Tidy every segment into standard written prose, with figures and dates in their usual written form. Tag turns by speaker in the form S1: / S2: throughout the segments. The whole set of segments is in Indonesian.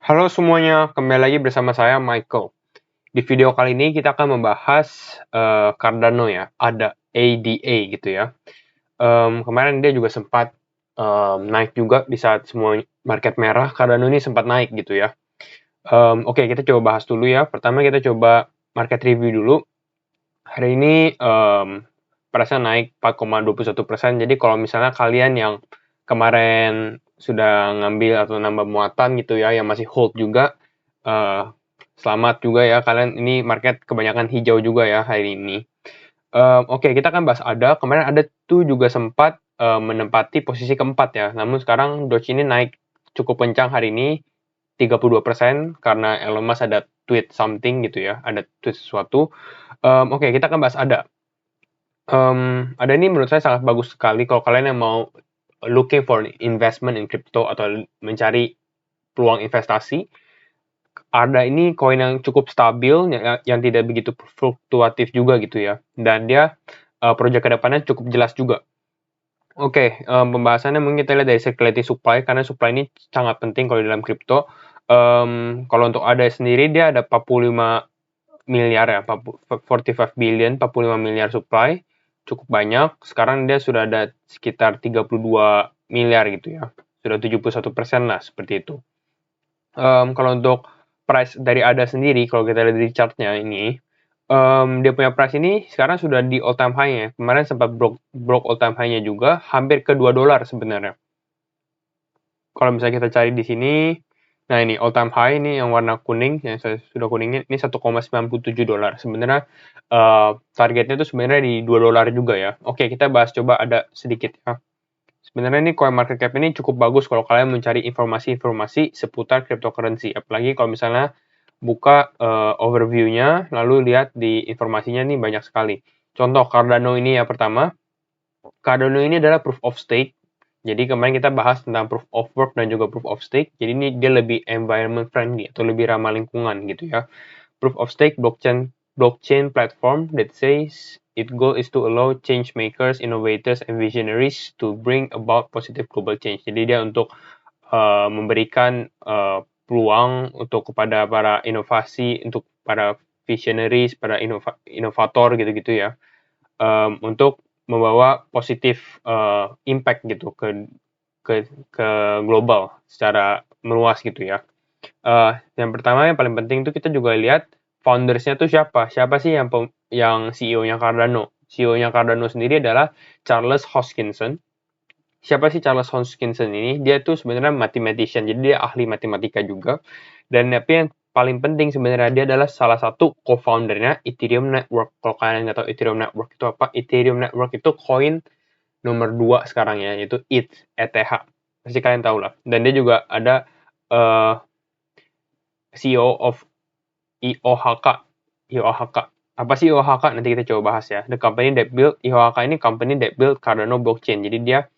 S1: Halo semuanya, kembali lagi bersama saya Michael. Di video kali ini kita akan membahas Cardano ya, ada ADA gitu ya. Kemarin dia juga sempat naik juga di saat semua market merah, Cardano ini sempat naik gitu ya. Oke, kita coba bahas dulu ya. Pertama kita coba market review dulu. Hari ini price-nya naik 4,21%. Jadi kalau misalnya kalian yang kemarin sudah ngambil atau nambah muatan gitu ya, yang masih hold juga, eh, selamat juga ya kalian. Ini market kebanyakan hijau juga ya hari ini. Oke, kita akan bahas ADA. Kemarin ADA tuh juga sempat menempati posisi keempat ya. Namun sekarang Doge ini naik cukup kencang hari ini 32% karena Elon Musk ada tweet something gitu ya, ada tweet sesuatu. Oke, kita akan bahas ADA. ADA ini menurut saya sangat bagus sekali kalau kalian yang mau looking for investment in crypto atau mencari peluang investasi. ADA ini koin yang cukup stabil, yang tidak begitu fluktuatif juga gitu ya. Dan dia proyek kedepannya cukup jelas juga. Oke, pembahasannya mungkin kita lihat dari circulating supply, karena supply ini sangat penting kalau di dalam crypto. Kalau untuk ADA sendiri, dia ada 45 miliar ya, 45 billion, 45 miliar supply, cukup banyak. Sekarang dia sudah ada sekitar 32 miliar gitu ya, sudah 71% lah seperti itu. Kalau untuk price dari ADA sendiri, kalau kita lihat di chartnya ini, dia punya price ini sekarang sudah di all time high-nya. Kemarin sempat broke all time high-nya juga, hampir ke $2 sebenarnya. Kalau misalnya kita cari di sini, nah ini all time high ini yang warna kuning, yang saya sudah kuningin, ini $1,97. Sebenarnya targetnya itu sebenarnya di $2 juga ya. Oke, kita bahas coba ada sedikit ya. Sebenarnya ini coin market cap ini cukup bagus kalau kalian mencari informasi-informasi seputar cryptocurrency. Apalagi kalau misalnya buka overview-nya, lalu lihat di informasinya nih banyak sekali. Contoh Cardano ini ya pertama. Cardano ini adalah proof of stake. Jadi kemarin kita bahas tentang proof of work dan juga proof of stake. Jadi ini dia lebih environment friendly atau lebih ramah lingkungan gitu ya. Proof of stake blockchain platform that says its goal is to allow change makers, innovators, and visionaries to bring about positive global change. Jadi dia untuk memberikan peluang untuk kepada para inovasi, untuk para visionaries, para inovator gitu-gitu ya, untuk membawa positif impact gitu ke global secara meluas gitu ya. Yang pertama yang paling penting itu kita juga lihat foundersnya tuh siapa. Siapa sih yang CEO-nya Cardano? CEO-nya Cardano sendiri adalah Charles Hoskinson. Siapa sih Charles Hoskinson ini? Dia tuh sebenarnya mathematician, jadi dia ahli matematika juga. Dan tapi yang paling penting sebenarnya dia adalah salah satu co-foundernya Ethereum Network. Kalau kalian nggak tahu Ethereum Network itu apa, Ethereum Network itu koin nomor 2 sekarang ya, yaitu ETH. Pasti kalian tahu lah. Dan dia juga ada CEO of IOHK. IOHK. Apa sih IOHK? Nanti kita coba bahas ya. The company that built IOHK ini company that built Cardano blockchain. Jadi dia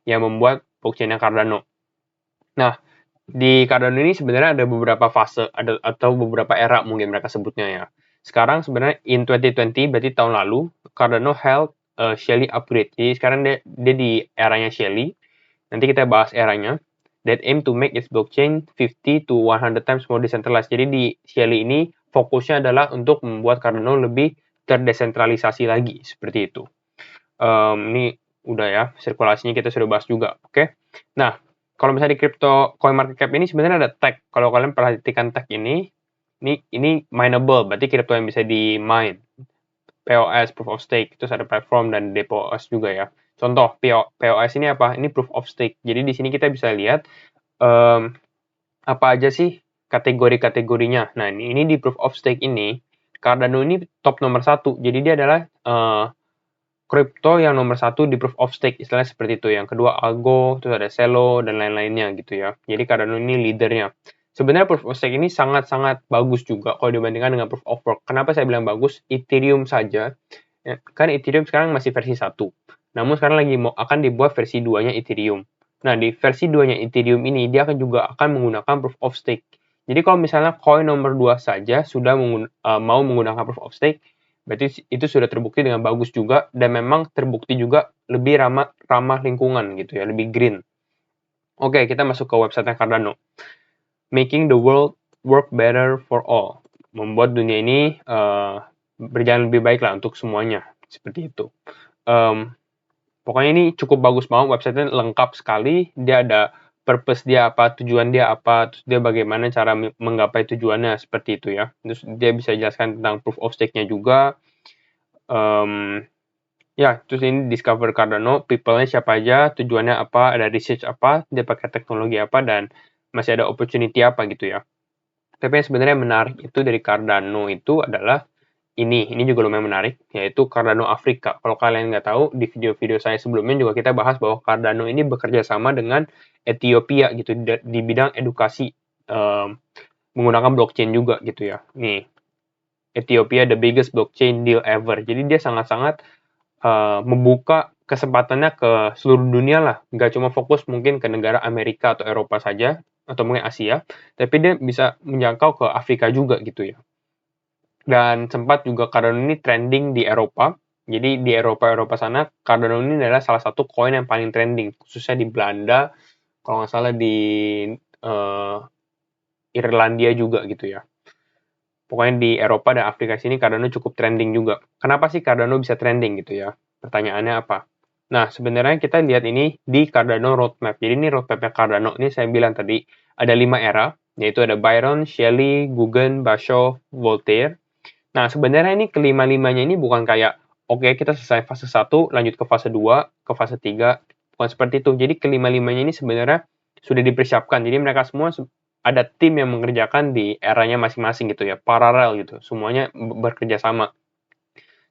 S1: yang membuat blockchain-nya Cardano. Nah, di Cardano ini sebenarnya ada beberapa fase atau beberapa era mungkin mereka sebutnya ya. Sekarang sebenarnya in 2020 berarti tahun lalu Cardano held Shelley upgrade. Jadi sekarang dia di eranya Shelley. Nanti kita bahas eranya. That aim to make its blockchain 50 to 100 times more decentralized. Jadi di Shelley ini fokusnya adalah untuk membuat Cardano lebih terdesentralisasi lagi seperti itu. Ini udah ya, sirkulasinya kita sudah bahas juga. Oke. Nah, kalau misalnya di crypto coin market cap ini sebenarnya ada tag. Kalau kalian perhatikan tag ini mineable, berarti crypto yang bisa di mine. POS, proof of stake, terus ada platform dan DPoS juga ya. Contoh POS ini apa? Ini proof of stake. Jadi di sini kita bisa lihat apa aja sih kategori-kategorinya. Nah, ini di proof of stake ini Cardano ini top nomor 1. Jadi dia adalah kripto yang nomor 1 di proof of stake, istilahnya seperti itu. Yang kedua Algo, terus ada Celo, dan lain-lainnya gitu ya. Jadi Cardano ini leadernya. Sebenarnya proof of stake ini sangat-sangat bagus juga kalau dibandingkan dengan proof of work. Kenapa saya bilang bagus? Ethereum saja, ya, kan Ethereum sekarang masih versi 1. Namun sekarang lagi akan dibuat versi 2-nya Ethereum. Nah, di versi 2-nya Ethereum ini, dia juga akan menggunakan proof of stake. Jadi kalau misalnya koin nomor 2 saja sudah mau menggunakan proof of stake, berarti itu sudah terbukti dengan bagus juga dan memang terbukti juga lebih ramah lingkungan gitu ya, lebih green. Oke, kita masuk ke website Cardano. making the world work better for all. Membuat dunia ini berjalan lebih baik lah untuk semuanya, seperti itu. Pokoknya ini cukup bagus banget, website-nya lengkap sekali, dia ada purpose dia apa, tujuan dia apa, terus dia bagaimana cara menggapai tujuannya, seperti itu ya. Terus dia bisa jelaskan tentang proof of stake-nya juga. Ya, terus ini discover Cardano, people-nya siapa aja, tujuannya apa, ada research apa, dia pakai teknologi apa, dan masih ada opportunity apa gitu ya. Tapi yang sebenarnya menarik itu dari Cardano itu adalah ini juga lumayan menarik, yaitu Cardano Afrika. Kalau kalian nggak tahu, di video-video saya sebelumnya juga kita bahas bahwa Cardano ini bekerja sama dengan Ethiopia gitu, di bidang edukasi, menggunakan blockchain juga gitu ya. Nih, Ethiopia the biggest blockchain deal ever. Jadi dia sangat-sangat membuka kesempatannya ke seluruh dunia lah, nggak cuma fokus mungkin ke negara Amerika atau Eropa saja, atau mungkin Asia, tapi dia bisa menjangkau ke Afrika juga gitu ya. Dan sempat juga Cardano ini trending di Eropa, jadi di Eropa sana, Cardano ini adalah salah satu koin yang paling trending, khususnya di Belanda, kalau nggak salah di Irlandia juga gitu ya. Pokoknya di Eropa dan Afrika sini Cardano cukup trending juga. Kenapa sih Cardano bisa trending gitu ya? Pertanyaannya apa? Nah, sebenarnya kita lihat ini di Cardano roadmap. Jadi ini roadmapnya Cardano. Ini saya bilang tadi ada 5 era, yaitu ada Byron, Shelley, Guggen, Basho, Voltaire. Nah, sebenarnya ini kelima-limanya ini bukan kayak, oke kita selesai fase 1, lanjut ke fase 2, ke fase 3. Bukan seperti itu. Jadi kelima-limanya ini sebenarnya sudah dipersiapkan. Jadi mereka semua ada tim yang mengerjakan di eranya masing-masing gitu ya, paralel gitu, semuanya bekerja sama.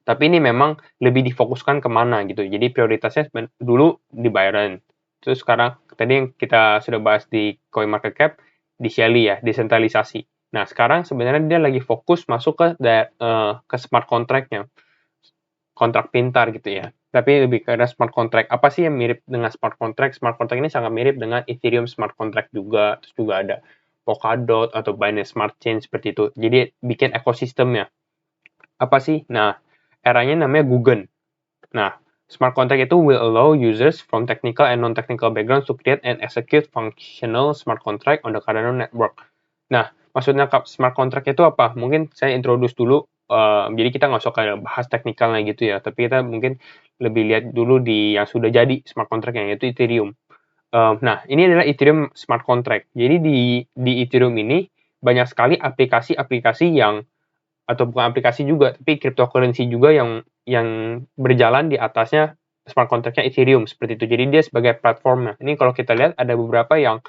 S1: Tapi ini memang lebih difokuskan kemana gitu, jadi prioritasnya dulu di Byron, terus sekarang tadi yang kita sudah bahas di CoinMarketCap, di Shelley ya, desentralisasi. Nah sekarang sebenarnya dia lagi fokus masuk ke smart contract-nya, kontrak pintar gitu ya. Tapi lebih ke smart contract. Apa sih yang mirip dengan smart contract? Smart contract ini sangat mirip dengan Ethereum smart contract juga. Terus juga ada Polkadot atau Binance Smart Chain seperti itu. Jadi bikin ekosistemnya. Apa sih? Nah, eranya namanya Guggen. Nah, smart contract itu will allow users from technical and non-technical backgrounds to create and execute functional smart contract on the Cardano network. Nah, maksudnya smart contract itu apa? Mungkin saya introduce dulu. Jadi kita nggak usah kayak bahas teknikalnya gitu ya, tapi kita mungkin lebih lihat dulu di yang sudah jadi smart contract yang yaitu Ethereum. Nah, ini adalah Ethereum smart contract. Jadi di Ethereum ini banyak sekali aplikasi-aplikasi yang atau bukan aplikasi juga, tapi cryptocurrency juga yang berjalan di atasnya smart contract-nya Ethereum seperti itu. Jadi dia sebagai platformnya. Ini kalau kita lihat ada beberapa yang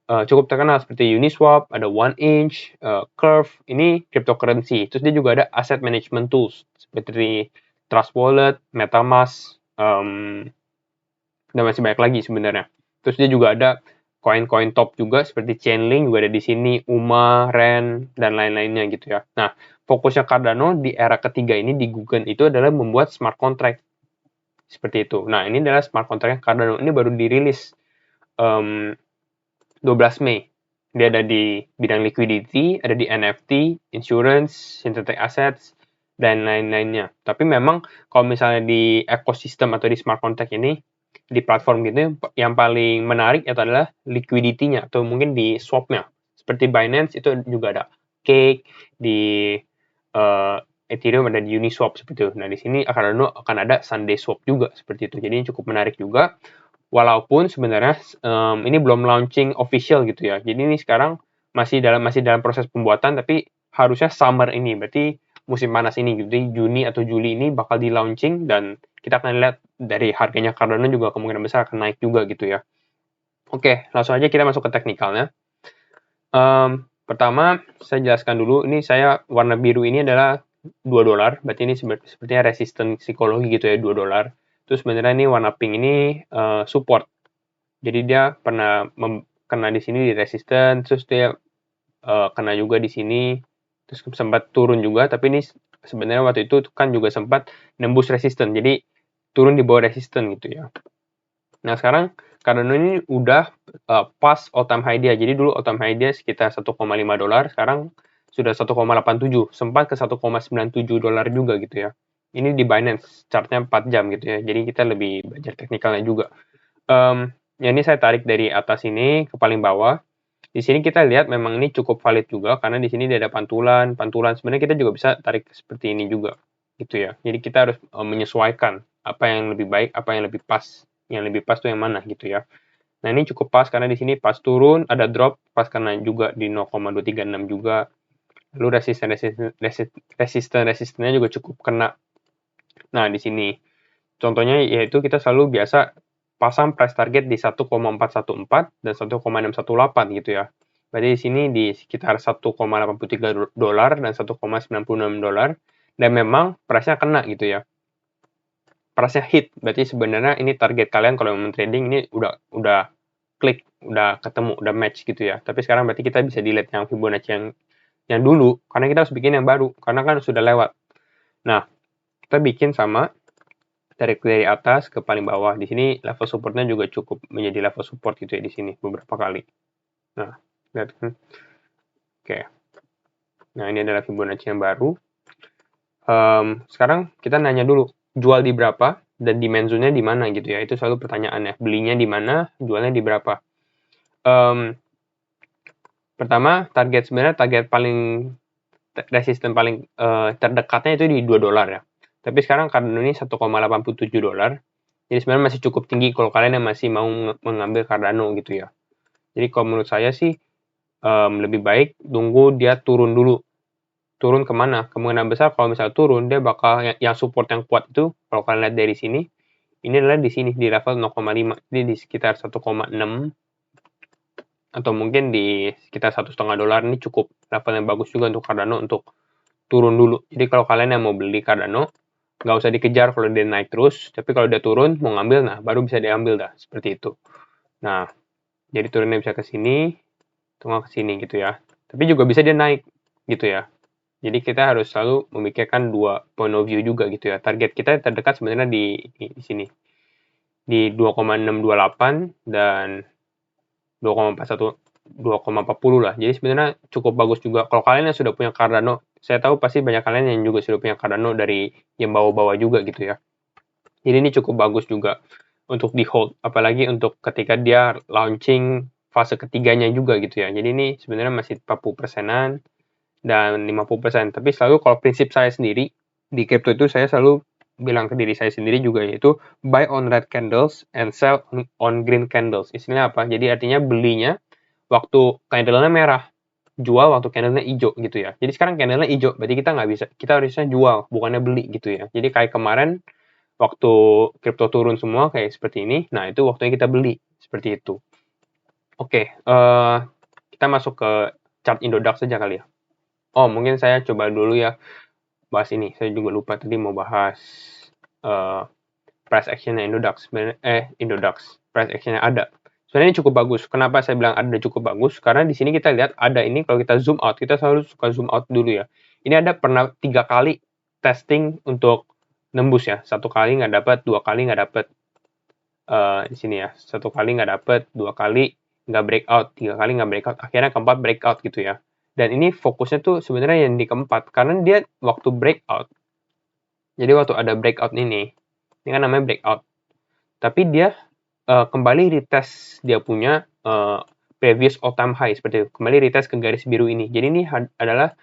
S1: cukup terkenal seperti Uniswap, ada OneInch, Curve, ini cryptocurrency. Terus dia juga ada asset management tools seperti Trust Wallet, MetaMask, dan masih banyak lagi sebenarnya. Terus dia juga ada koin-koin top juga seperti Chainlink juga ada di sini, UMA, REN, dan lain-lainnya gitu ya. Nah, fokusnya Cardano di era ketiga ini di Guggen itu adalah membuat smart contract. Seperti itu. Nah, ini adalah smart contract Cardano. Ini baru dirilis 12 Mei. Dia ada di bidang liquidity, ada di NFT, insurance, synthetic assets, dan lain-lainnya. Tapi memang kalau misalnya di ekosistem atau di smart contract ini, di platform gitu yang paling menarik itu adalah liquidity-nya atau mungkin di swap-nya. Seperti Binance itu juga ada Cake, di Ethereum ada di Uniswap seperti itu. Nah, di sini akan ada Sunday Swap juga seperti itu. Jadi ini cukup menarik juga. Walaupun sebenarnya ini belum launching official gitu ya. Jadi ini sekarang masih dalam proses pembuatan tapi harusnya summer ini. Berarti musim panas ini gitu. Jadi Juni atau Juli ini bakal di launching dan kita akan lihat dari harganya Cardano juga kemungkinan besar akan naik juga gitu ya. Oke, langsung aja kita masuk ke teknikalnya. Pertama, saya jelaskan dulu. Ini saya warna biru ini adalah $2. Berarti ini sepertinya resisten psikologi gitu ya, $2. Terus sebenarnya ini warna pink ini support. Jadi dia pernah kena di sini di resisten, terus dia kena juga di sini, terus sempat turun juga. Tapi ini sebenarnya waktu itu kan juga sempat nembus resisten. Jadi turun di bawah resisten gitu ya. Nah sekarang Cardano ini udah pas all time high dia. Jadi dulu all time high dia sekitar $1,5, sekarang sudah 1,87, sempat ke $1,97 juga gitu ya. Ini di Binance, chartnya 4 jam gitu ya. Jadi kita lebih belajar teknikalnya juga. Ya ini saya tarik dari atas ini ke paling bawah. Di sini kita lihat memang ini cukup valid juga karena di sini dia ada pantulan sebenarnya kita juga bisa tarik seperti ini juga gitu ya. Jadi kita harus menyesuaikan apa yang lebih baik, apa yang lebih pas. Yang lebih pas tuh yang mana gitu ya. Nah, ini cukup pas karena di sini pas turun ada drop, pas karena juga di 0,236 juga. Lalu resistennya juga cukup kena. Nah, di sini contohnya yaitu kita selalu biasa pasang price target di 1,414 dan 1,618 gitu ya. Berarti di sini di sekitar 1,83 dolar dan 1,96 dolar dan memang price-nya kena gitu ya. Price-nya hit. Berarti sebenarnya ini target kalian kalau mau trading ini udah klik, udah ketemu, udah match gitu ya. Tapi sekarang berarti kita bisa delete yang Fibonacci yang dulu karena kita harus bikin yang baru karena kan sudah lewat. Nah, kita bikin sama tarik dari atas ke paling bawah. Di sini level supportnya juga cukup menjadi level support gitu ya di sini beberapa kali. Nah, lihat kan. Oke. Nah, ini adalah Fibonacci yang baru. Sekarang kita nanya dulu, jual di berapa dan demand zone-nya di mana gitu ya. Itu selalu pertanyaannya. Belinya di mana, jualnya di berapa. Pertama, sebenarnya target paling resisten paling terdekatnya itu di 2 dolar ya. Tapi sekarang Cardano ini 1,87 dolar. Jadi sebenarnya masih cukup tinggi kalau kalian yang masih mau mengambil Cardano gitu ya. Jadi kalau menurut saya sih lebih baik tunggu dia turun dulu. Turun kemana? Kemungkinan besar kalau misalnya turun dia bakal yang support yang kuat itu kalau kalian lihat dari sini ini adalah di sini di level 0,5 jadi di sekitar 1,6 atau mungkin di sekitar 1,5 dolar ini cukup level yang bagus juga untuk Cardano untuk turun dulu. Jadi kalau kalian yang mau beli Cardano nggak usah dikejar kalau dia naik terus, tapi kalau dia turun mau ngambil, nah baru bisa diambil dah seperti itu. Nah, jadi turunnya bisa ke sini, tengah ke sini gitu ya. Tapi juga bisa dia naik gitu ya. Jadi kita harus selalu memikirkan dua point of view juga gitu ya. Target kita terdekat sebenarnya di sini. Di 2,628 dan 2,40 lah. Jadi sebenarnya cukup bagus juga. Kalau kalian yang sudah punya Cardano, saya tahu pasti banyak kalian yang juga sudah punya Cardano dari yang bawa-bawa juga gitu ya. Jadi ini cukup bagus juga untuk di hold, apalagi untuk ketika dia launching fase ketiganya juga gitu ya. Jadi ini sebenarnya masih 40%-an dan 50%. Tapi selalu kalau prinsip saya sendiri di crypto itu saya selalu bilang ke diri saya sendiri juga yaitu buy on red candles and sell on green candles. Istilahnya apa? Jadi artinya belinya waktu candle-nya merah, jual waktu candle-nya hijau gitu ya. Jadi sekarang candle-nya hijau, berarti kita nggak bisa, kita harusnya jual, bukannya beli gitu ya. Jadi kayak kemarin waktu kripto turun semua kayak seperti ini, nah itu waktunya kita beli seperti itu. Oke, kita masuk ke chart Indodax saja kali ya. Oh, mungkin saya coba dulu ya bahas ini. Saya juga lupa tadi mau bahas price action Indodax. Indodax. Price action-nya ada. Sebenarnya ini cukup bagus. Kenapa saya bilang ada cukup bagus? Karena di sini kita lihat ada ini kalau kita zoom out, kita selalu suka zoom out dulu ya. Ini ada pernah 3 kali testing untuk nembus ya. 1 kali nggak dapat, 2 kali nggak dapat. Di sini ya. 1 kali nggak dapat, 2 kali nggak breakout, 3 kali nggak breakout. Akhirnya keempat breakout gitu ya. Dan ini fokusnya tuh sebenarnya yang di keempat karena dia waktu breakout. Jadi waktu ada breakout ini kan namanya breakout. Tapi dia kembali retest dia punya previous all time high seperti itu. Kembali retest ke garis biru ini. Jadi ini adalah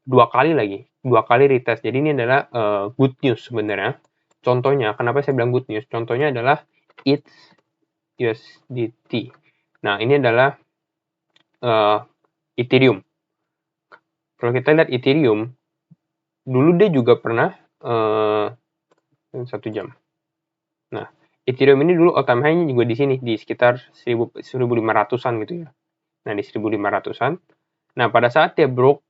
S1: 2 kali lagi, 2 kali retest. Jadi ini adalah good news sebenarnya. Contohnya, kenapa saya bilang good news? Contohnya adalah ETH USDT. Nah, ini adalah Ethereum. Kalau kita lihat Ethereum, dulu dia juga pernah 1 jam. Nah, Ethereum ini dulu all time high-nya juga di sini, di sekitar 1.500-an gitu ya. Nah, di 1.500-an. Nah, pada saat dia broke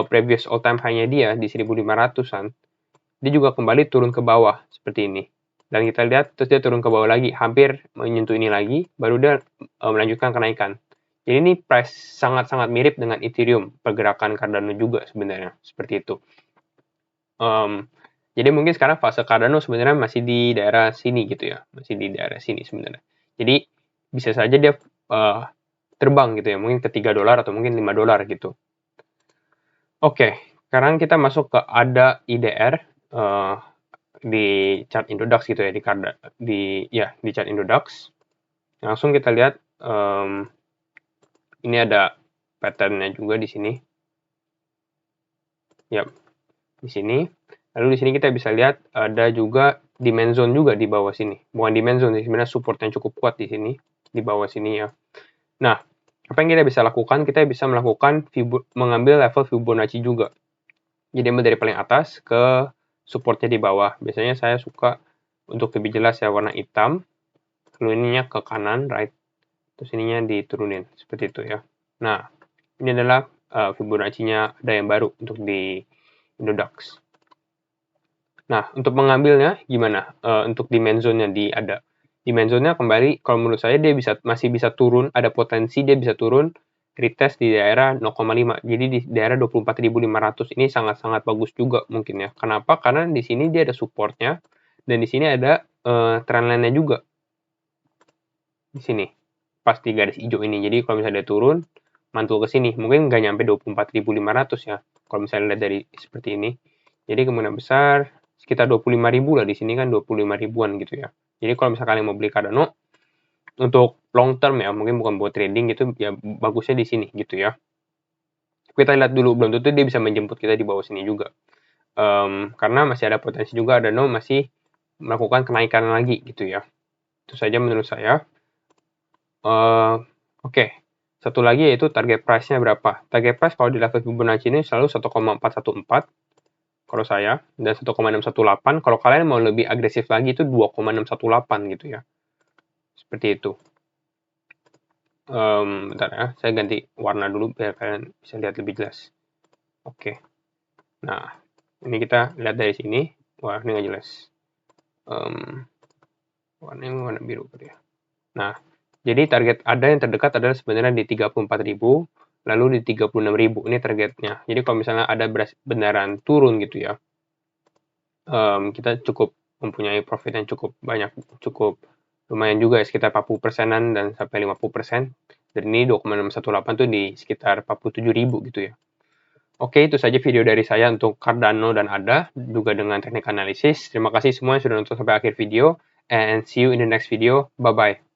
S1: previous all time high-nya dia di 1.500-an, dia juga kembali turun ke bawah seperti ini. Dan kita lihat terus dia turun ke bawah lagi, hampir menyentuh ini lagi, baru dia melanjutkan kenaikan. Jadi ini price sangat-sangat mirip dengan Ethereum, pergerakan Cardano juga sebenarnya, seperti itu. Jadi mungkin sekarang fase Cardano sebenarnya masih di daerah sini gitu ya, masih di daerah sini sebenarnya. Jadi bisa saja dia terbang gitu ya, mungkin ke 3 dolar atau mungkin 5 dolar gitu. Oke, sekarang kita masuk ke ada IDR di chart Indodax gitu ya, di chart Indodax. Langsung kita lihat ini ada pattern-nya juga di sini. Yap, di sini. Lalu di sini kita bisa lihat ada juga demand zone juga di bawah sini. Bukan demand zone, sebenarnya support yang cukup kuat di sini, di bawah sini ya. Nah, apa yang kita bisa lakukan? Kita bisa melakukan mengambil level Fibonacci juga. Jadi ambil dari paling atas ke supportnya di bawah. Biasanya saya suka untuk lebih jelas ya warna hitam. Lalu ininya ke kanan, right. Terus ininya diturunin seperti itu ya. Nah, ini adalah Fibonacci-nya ada yang baru untuk di Indodax. Nah, untuk mengambilnya gimana? Untuk demand zone-nya ada. Demand zone-nya kembali, kalau menurut saya dia masih bisa turun, ada potensi dia bisa turun, retest di daerah 0,5. Jadi di daerah 24.500 ini sangat-sangat bagus juga mungkin ya. Kenapa? Karena di sini dia ada support-nya, dan di sini ada trendline-nya juga. Di sini, pas di garis hijau ini. Jadi kalau misalnya dia turun, mantul ke sini. Mungkin nggak nyampe 24.500 ya, kalau misalnya lihat dari seperti ini. Jadi kemungkinan besar sekitar 25.000 lah, di sini kan 25 ribuan gitu ya. Jadi kalau misalnya kalian mau beli Cardano untuk long term ya, mungkin bukan buat trading gitu ya, bagusnya di sini gitu ya. Kita lihat dulu, belum tentu dia bisa menjemput kita di bawah sini juga. Karena masih ada potensi juga Cardano masih melakukan kenaikan lagi gitu ya. Itu saja menurut saya. Oke. Satu lagi yaitu target price-nya berapa. Target price kalau di level Fibonacci ini selalu 1,414 kalau saya, dan 1,618. Kalau kalian mau lebih agresif lagi itu 2,618 gitu ya. Seperti itu. Bentar ya, saya ganti warna dulu biar kalian bisa lihat lebih jelas. Oke. Nah, ini kita lihat dari sini. Wah, ini nggak jelas. Warnanya warna biru gitu ya. Nah, jadi target ada yang terdekat adalah sebenarnya di 34.000, lalu di 36.000. Ini targetnya. Jadi kalau misalnya ada beneran turun gitu ya, kita cukup mempunyai profit yang cukup banyak, cukup lumayan juga ya, sekitar 40%-an dan sampai 50%. Dan ini 2,618 tuh di sekitar 47.000 gitu ya. Oke, itu saja video dari saya untuk Cardano dan ADA, juga dengan teknik analisis. Terima kasih semua yang sudah nonton sampai akhir video, and see you in the next video. Bye-bye.